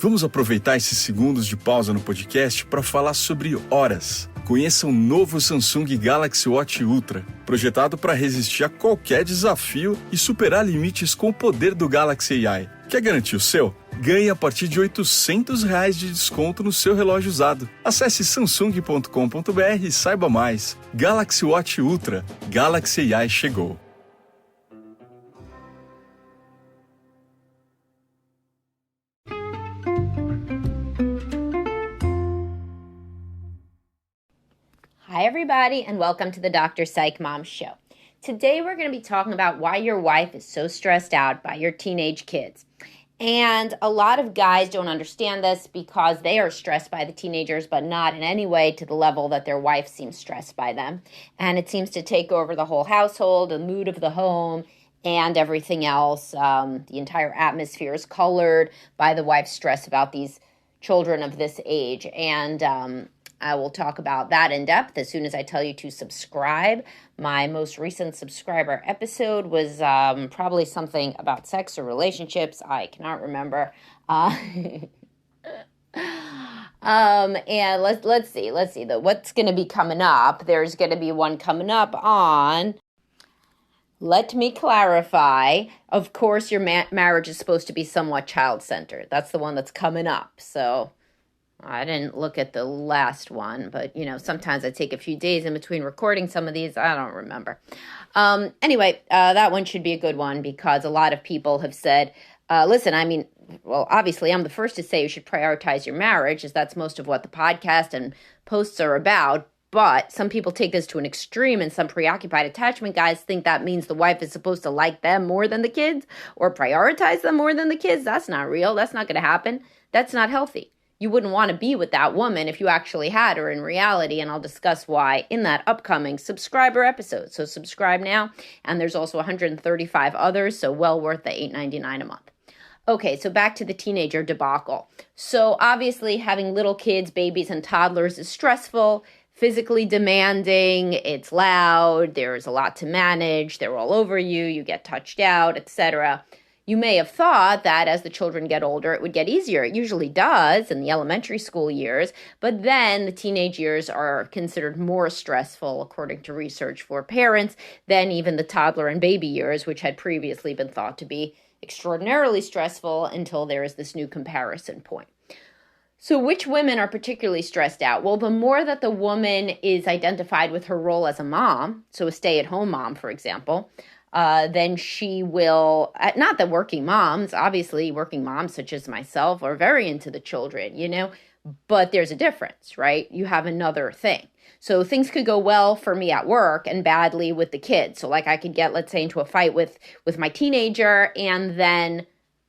Vamos aproveitar esses segundos de pausa no podcast para falar sobre horas. Conheça o novo Samsung Galaxy Watch Ultra, projetado para resistir a qualquer desafio e superar limites com o poder do Galaxy AI. Quer garantir o seu? Ganhe a partir de R$800 de desconto no seu relógio usado. Acesse samsung.com.br e saiba mais. Galaxy Watch Ultra. Galaxy AI chegou. Hi everybody, and welcome to the Dr. Psych Mom Show. Today we're going to be talking about why your wife is so stressed out by your teenage kids. And a lot of guys don't understand this because they are stressed by the teenagers, but not in any way to the level that their wife seems stressed by them. And it seems to take over the whole household, the mood of the home, and everything else. The entire atmosphere is colored by the wife's stress about these children of this age. And I will talk about that in depth as soon as I tell you to subscribe. My most recent subscriber episode was probably something about sex or relationships. I cannot remember. And let's see. What's going to be coming up? There's going to be one coming up on. Let me clarify. Of course, your marriage is supposed to be somewhat child-centered. That's the one that's coming up. So I didn't look at the last one, but, sometimes I take a few days in between recording some of these. I don't remember. Anyway, that one should be a good one because a lot of people have said, obviously, I'm the first to say you should prioritize your marriage, as that's most of what the podcast and posts are about. But some people take this to an extreme, and some preoccupied attachment guys think that means the wife is supposed to like them more than the kids or prioritize them more than the kids. That's not real. That's not going to happen. That's not healthy. You wouldn't want to be with that woman if you actually had her in reality, and I'll discuss why in that upcoming subscriber episode. So subscribe now, and there's also 135 others, so well worth the $8.99 a month. Okay, so back to the teenager debacle. So obviously having little kids, babies, and toddlers is stressful, physically demanding, it's loud, there's a lot to manage, they're all over you, you get touched out, etc. You may have thought that as the children get older, it would get easier. It usually does in the elementary school years, but then the teenage years are considered more stressful, according to research for parents, than even the toddler and baby years, which had previously been thought to be extraordinarily stressful until there is this new comparison point. So which women are particularly stressed out? Well, the more that the woman is identified with her role as a mom, so a stay-at-home mom, for example, then she will, not that working moms, obviously working moms such as myself are very into the children, but there's a difference, right? You have another thing. So things could go well for me at work and badly with the kids. So like I could get, let's say, into a fight with my teenager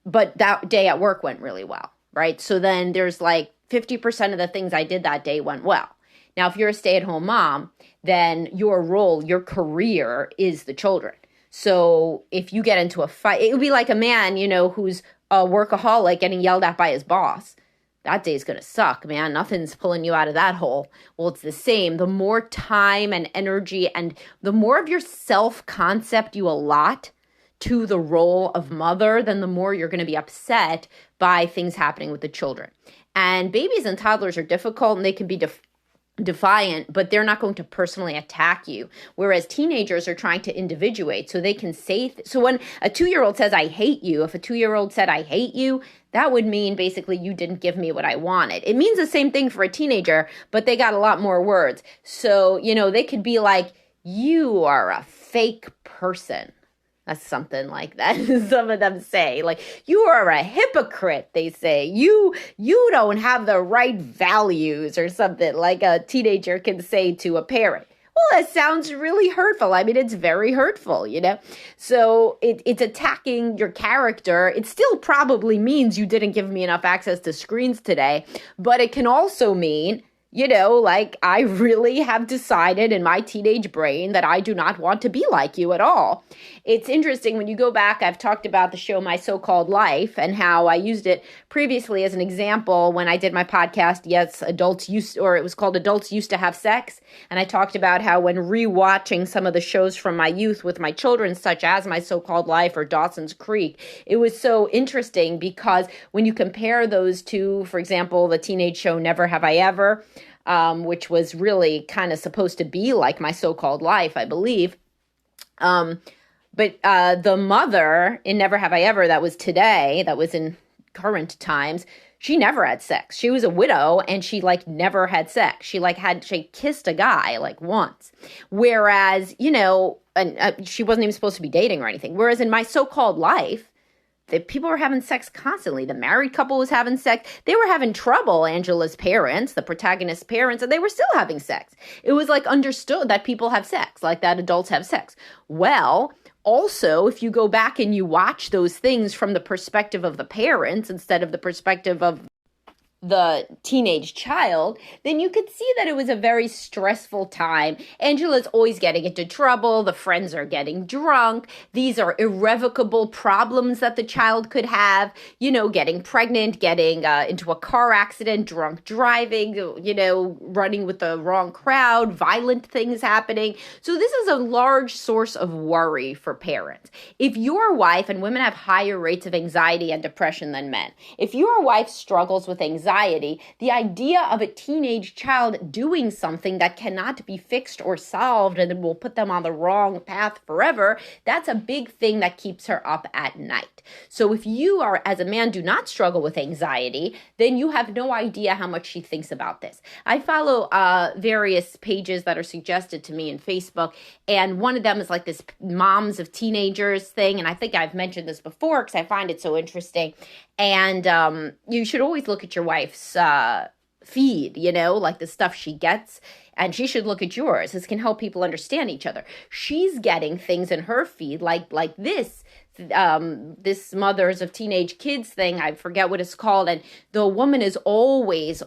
but that day at work went really well, right? So then there's like 50% of the things I did that day went well. Now, if you're a stay-at-home mom, then your role, your career is the children. So if you get into a fight, it would be like a man, who's a workaholic getting yelled at by his boss. That day's going to suck, man. Nothing's pulling you out of that hole. Well, it's the same. The more time and energy and the more of your self-concept you allot to the role of mother, then the more you're going to be upset by things happening with the children. And babies and toddlers are difficult, and they can be defiant, but they're not going to personally attack you. Whereas teenagers are trying to individuate, so they can say, so when a 2-year-old says, I hate you, if a 2-year-old said, I hate you, that would mean basically you didn't give me what I wanted. It means the same thing for a teenager, but they got a lot more words. So, they could be like, you are a fake person. That's something like that. Some of them say, like, you are a hypocrite, they say. You don't have the right values or something like a teenager can say to a parent. Well, that sounds really hurtful. I mean, it's very hurtful, So it's attacking your character. It still probably means you didn't give me enough access to screens today, but it can also mean like I really have decided in my teenage brain that I do not want to be like you at all. It's interesting when you go back, I've talked about the show My So-Called Life and how I used it previously as an example when I did my podcast, it was called Adults Used to Have Sex. And I talked about how when rewatching some of the shows from my youth with my children, such as My So-Called Life or Dawson's Creek, it was so interesting because when you compare those two, for example, the teenage show Never Have I Ever, which was really kind of supposed to be like My So-Called Life, I believe. But the mother in Never Have I Ever, that was in current times, she never had sex. She was a widow and she never had sex. She kissed a guy once. Whereas, and she wasn't even supposed to be dating or anything. Whereas in My So-Called Life, the people were having sex constantly. The married couple was having sex. They were having trouble, Angela's parents, the protagonist's parents, and they were still having sex. It was understood that people have sex, that adults have sex. Well, also, if you go back and you watch those things from the perspective of the parents instead of the perspective of the teenage child, then you could see that it was a very stressful time. Angela's always getting into trouble. The friends are getting drunk. These are irrevocable problems that the child could have, getting pregnant, getting into a car accident, drunk driving, running with the wrong crowd, violent things happening. So this is a large source of worry for parents. If your wife, and women have higher rates of anxiety and depression than men, if your wife struggles with anxiety, the idea of a teenage child doing something that cannot be fixed or solved and will put them on the wrong path forever, that's a big thing that keeps her up at night. So if you are, as a man, do not struggle with anxiety, then you have no idea how much she thinks about this. I follow various pages that are suggested to me in Facebook, and one of them is this moms of teenagers thing, and I think I've mentioned this before because I find it so interesting. And you should always look at your wife's feed, the stuff she gets, and she should look at yours. This can help people understand each other. She's getting things in her feed like this Mothers of Teenage Kids thing, I forget what it's called, and the woman is always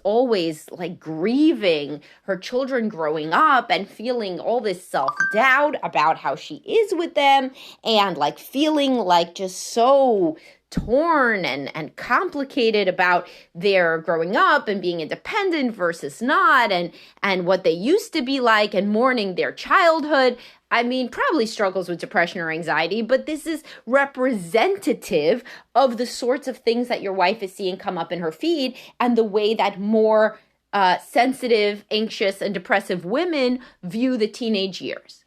grieving her children growing up and feeling all this self-doubt about how she is with them and feeling just so torn and complicated about their growing up and being independent versus not, and what they used to be like, and mourning their childhood. I mean, probably struggles with depression or anxiety, but this is representative of the sorts of things that your wife is seeing come up in her feed and the way that more sensitive, anxious, and depressive women view the teenage years.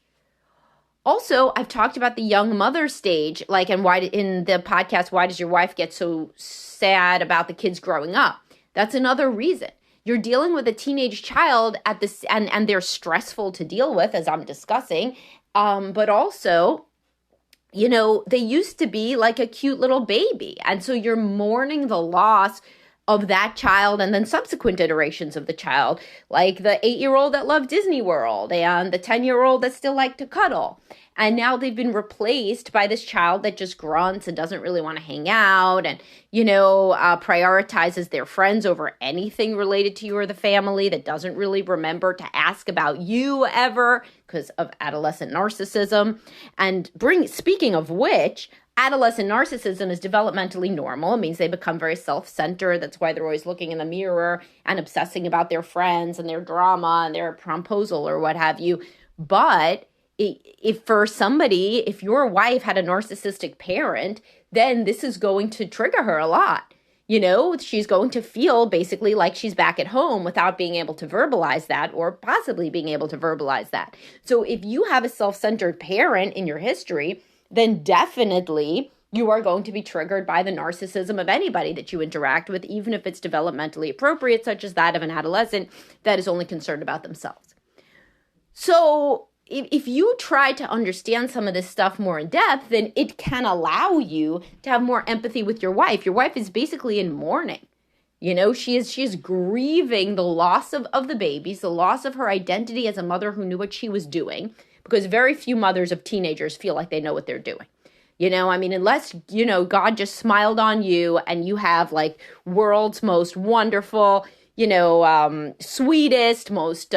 Also, I've talked about the young mother stage, and why in the podcast, why does your wife get so sad about the kids growing up? That's another reason. You're dealing with a teenage child at this, and they're stressful to deal with, as I'm discussing. But also, they used to be like a cute little baby. And so you're mourning the loss of that child and then subsequent iterations of the child, like the 8-year-old that loved Disney World and the 10-year-old that still liked to cuddle. And now they've been replaced by this child that just grunts and doesn't really want to hang out and, prioritizes their friends over anything related to you or the family, that doesn't really remember to ask about you ever because of adolescent narcissism. And speaking of which, adolescent narcissism is developmentally normal. It means they become very self-centered. That's why they're always looking in the mirror and obsessing about their friends and their drama and their promposal or what have you. But if your wife had a narcissistic parent, then this is going to trigger her a lot. She's going to feel basically like she's back at home without being able to verbalize that or possibly being able to verbalize that. So if you have a self-centered parent in your history, then definitely you are going to be triggered by the narcissism of anybody that you interact with, even if it's developmentally appropriate, such as that of an adolescent that is only concerned about themselves. So if you try to understand some of this stuff more in depth, then it can allow you to have more empathy with your wife. Your wife is basically in mourning. She is grieving the loss of the babies, the loss of her identity as a mother who knew what she was doing, because very few mothers of teenagers feel like they know what they're doing. Unless, God just smiled on you and you have world's most wonderful, sweetest, most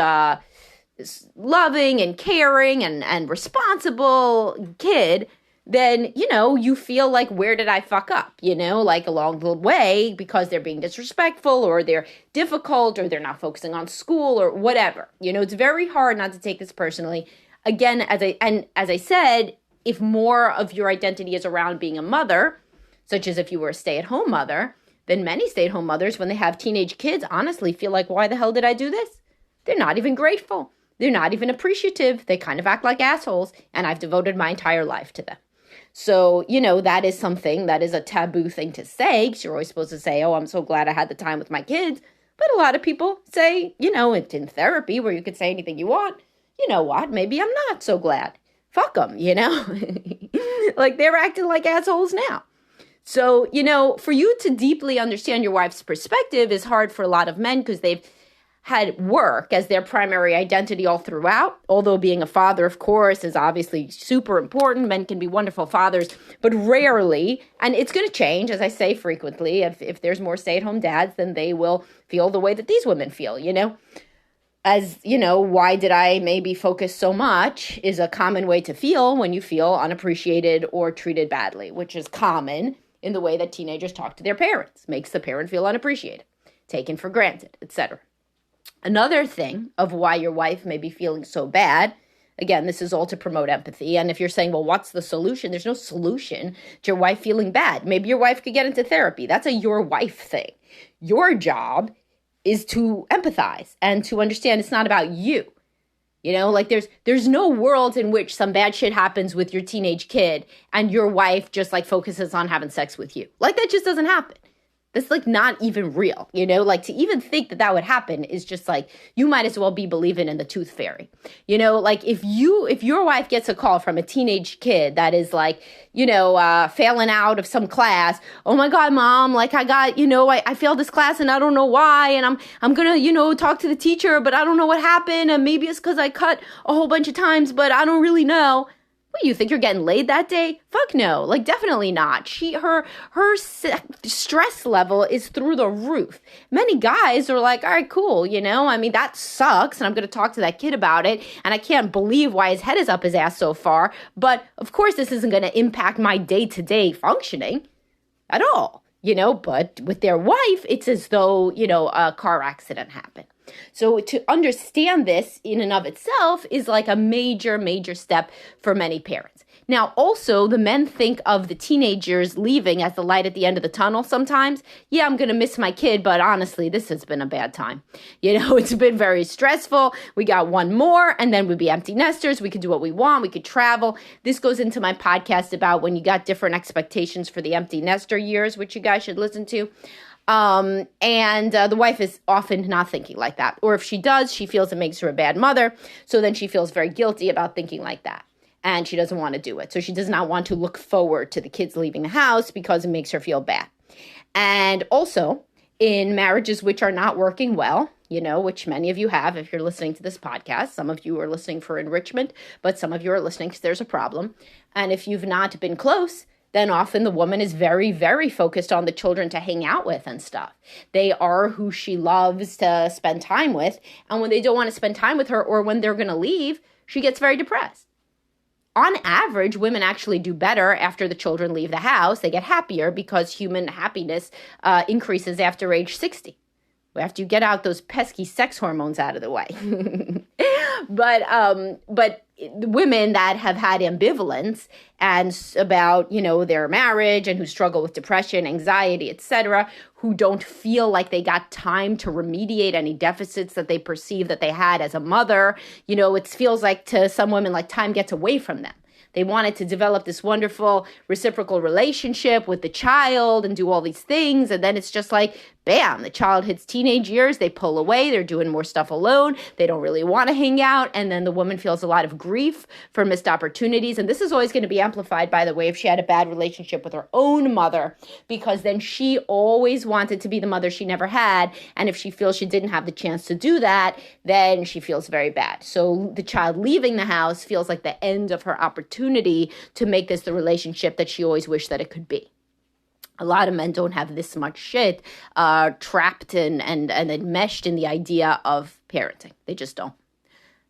loving and caring and responsible kid, then, you feel like, where did I fuck up? Like along the way, because they're being disrespectful or they're difficult or they're not focusing on school or whatever. It's very hard not to take this personally. Again, as I said, if more of your identity is around being a mother, such as if you were a stay-at-home mother, then many stay-at-home mothers, when they have teenage kids, honestly feel like, why the hell did I do this? They're not even grateful. They're not even appreciative. They kind of act like assholes, and I've devoted my entire life to them. So, that is something that is a taboo thing to say, because you're always supposed to say, oh, I'm so glad I had the time with my kids. But a lot of people say, it's in therapy where you could say anything you want. You know what? Maybe I'm not so glad. Fuck them, like they're acting like assholes now. So, for you to deeply understand your wife's perspective is hard for a lot of men because they've had work as their primary identity all throughout. Although being a father, of course, is obviously super important. Men can be wonderful fathers, but rarely, and it's going to change, as I say frequently, if there's more stay-at-home dads, then they will feel the way that these women feel, As, why did I maybe focus so much is a common way to feel when you feel unappreciated or treated badly, which is common in the way that teenagers talk to their parents, makes the parent feel unappreciated, taken for granted, etc. Another thing of why your wife may be feeling so bad, again, this is all to promote empathy. And if you're saying, well, what's the solution? There's no solution to your wife feeling bad. Maybe your wife could get into therapy. That's a your wife thing. Your job is to empathize and to understand it's not about you. Like there's no world in which some bad shit happens with your teenage kid and your wife just like focuses on having sex with you. Like that just doesn't happen. That's like not even real, like to even think that would happen is just like, you might as well be believing in the tooth fairy. Like if your wife gets a call from a teenage kid that is like, failing out of some class. Oh my God, mom, like I got, I failed this class and I don't know why. And I'm going to, talk to the teacher, but I don't know what happened. And maybe it's because I cut a whole bunch of times, but I don't really know. What, you think you're getting laid that day? Fuck no. Like, definitely not. Her stress level is through the roof. Many guys are like, all right, cool. That sucks. And I'm going to talk to that kid about it. And I can't believe why his head is up his ass so far. But of course, this isn't going to impact my day-to-day functioning at all. But with their wife, it's as though, a car accident happened. So to understand this in and of itself is like a major, major step for many parents. Now, also, the men think of the teenagers leaving as the light at the end of the tunnel sometimes. Yeah, I'm going to miss my kid, but honestly, this has been a bad time. It's been very stressful. We got one more, and then we'd be empty nesters. We could do what we want. We could travel. This goes into my podcast about when you got different expectations for the empty nester years, which you guys should listen to. And the wife is often not thinking like that. Or if she does, she feels it makes her a bad mother. So then she feels very guilty about thinking like that. And she doesn't want to do it. So she does not want to look forward to the kids leaving the house because it makes her feel bad. And also, in marriages which are not working well, which many of you have if you're listening to this podcast. Some of you are listening for enrichment, but some of you are listening because there's a problem. And if you've not been close, then often the woman is very, very focused on the children to hang out with and stuff. They are who she loves to spend time with. And when they don't want to spend time with her or when they're going to leave, she gets very depressed. On average, women actually do better after the children leave the house. They get happier because human happiness increases after age 60. After you get out those pesky sex hormones out of the way. But women that have had ambivalence and about, their marriage and who struggle with depression, anxiety, etc., who don't feel like they got time to remediate any deficits that they perceive that they had as a mother, it feels like to some women like time gets away from them. They wanted to develop this wonderful reciprocal relationship with the child and do all these things. And then it's just like, bam, the child hits teenage years. They pull away. They're doing more stuff alone. They don't really want to hang out. And then the woman feels a lot of grief for missed opportunities. And this is always going to be amplified, by the way, if she had a bad relationship with her own mother, because then she always wanted to be the mother she never had. And if she feels she didn't have the chance to do that, then she feels very bad. So the child leaving the house feels like the end of her opportunity to make this the relationship that she always wished that it could be. A lot of men don't have this much shit trapped and enmeshed in the idea of parenting. They just don't.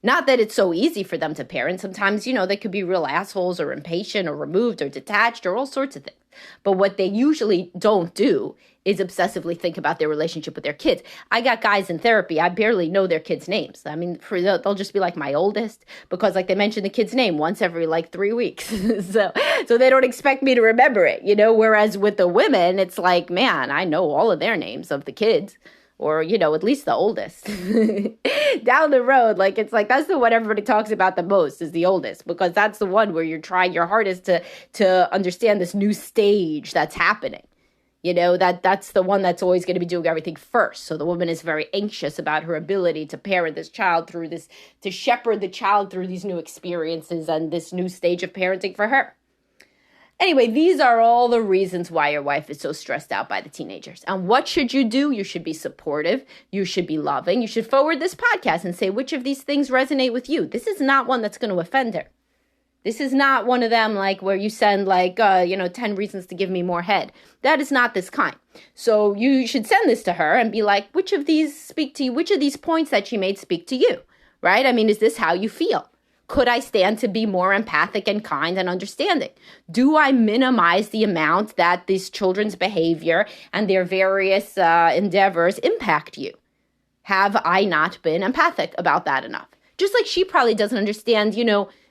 Not that it's so easy for them to parent. Sometimes, they could be real assholes or impatient or removed or detached or all sorts of things. But what they usually don't do is obsessively think about their relationship with their kids. I got guys in therapy, I barely know their kids' names. I mean, they'll just be like my oldest because they mention the kid's name once every 3 weeks. so they don't expect me to remember it, whereas with the women, it's like, man, I know all of their names of the kids. Or, at least the oldest. Down the road, it's that's the one everybody talks about the most is the oldest, because that's the one where you're trying your hardest to understand this new stage that's happening. That's the one that's always going to be doing everything first. So the woman is very anxious about her ability to parent this child through this, to shepherd the child through these new experiences and this new stage of parenting for her. Anyway, these are all the reasons why your wife is so stressed out by the teenagers. And what should you do? You should be supportive. You should be loving. You should forward this podcast and say, which of these things resonate with you? This is not one that's going to offend her. This is not one of them where you send 10 reasons to give me more head. That is not this kind. So you should send this to her and be like, which of these speak to you? Which of these points that she made speak to you? Right? I mean, is this how you feel? Could I stand to be more empathic and kind and understanding? Do I minimize the amount that these children's behavior and their various endeavors impact you? Have I not been empathic about that enough? Just like she probably doesn't understand,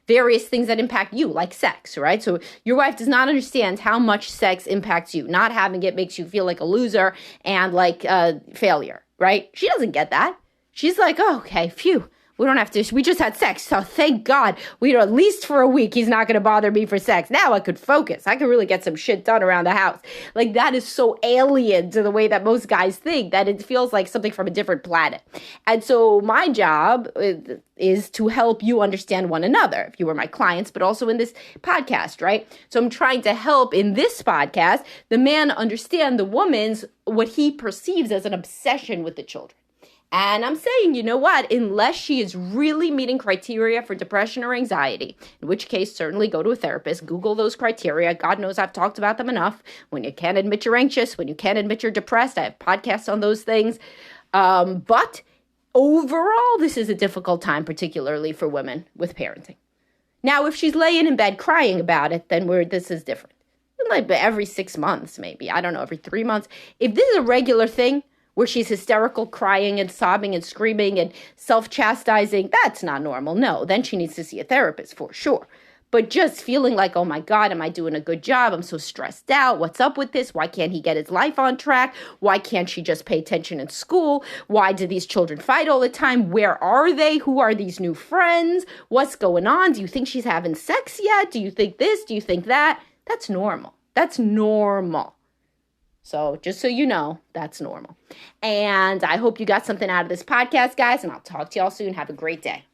various things that impact you, like sex, right? So your wife does not understand how much sex impacts you. Not having it makes you feel like a loser and like a failure, right? She doesn't get that. She's like, oh, okay, phew. We don't have to, we just had sex, so thank God, at least for a week, he's not going to bother me for sex. Now I could focus. I could really get some shit done around the house. That is so alien to the way that most guys think that it feels like something from a different planet. And so my job is to help you understand one another, if you were my clients, but also in this podcast, right? So I'm trying to help in this podcast, the man understand the woman's, what he perceives as an obsession with the children. And I'm saying, you know what, unless she is really meeting criteria for depression or anxiety, in which case certainly go to a therapist, Google those criteria. God knows I've talked about them enough. When you can't admit you're anxious, when you can't admit you're depressed, I have podcasts on those things. But overall, this is a difficult time, particularly for women with parenting. Now, if she's laying in bed crying about it, then this is different. Every 6 months, maybe. I don't know, every 3 months. If this is a regular thing, where she's hysterical, crying and sobbing and screaming and self-chastising, that's not normal. No, then she needs to see a therapist for sure. But just feeling like, oh my God, am I doing a good job? I'm so stressed out. What's up with this? Why can't he get his life on track? Why can't she just pay attention in school? Why do these children fight all the time? Where are they? Who are these new friends? What's going on? Do you think she's having sex yet? Do you think this? Do you think that? That's normal. That's normal. So just so you know, that's normal. And I hope you got something out of this podcast, guys, and I'll talk to y'all soon. Have a great day.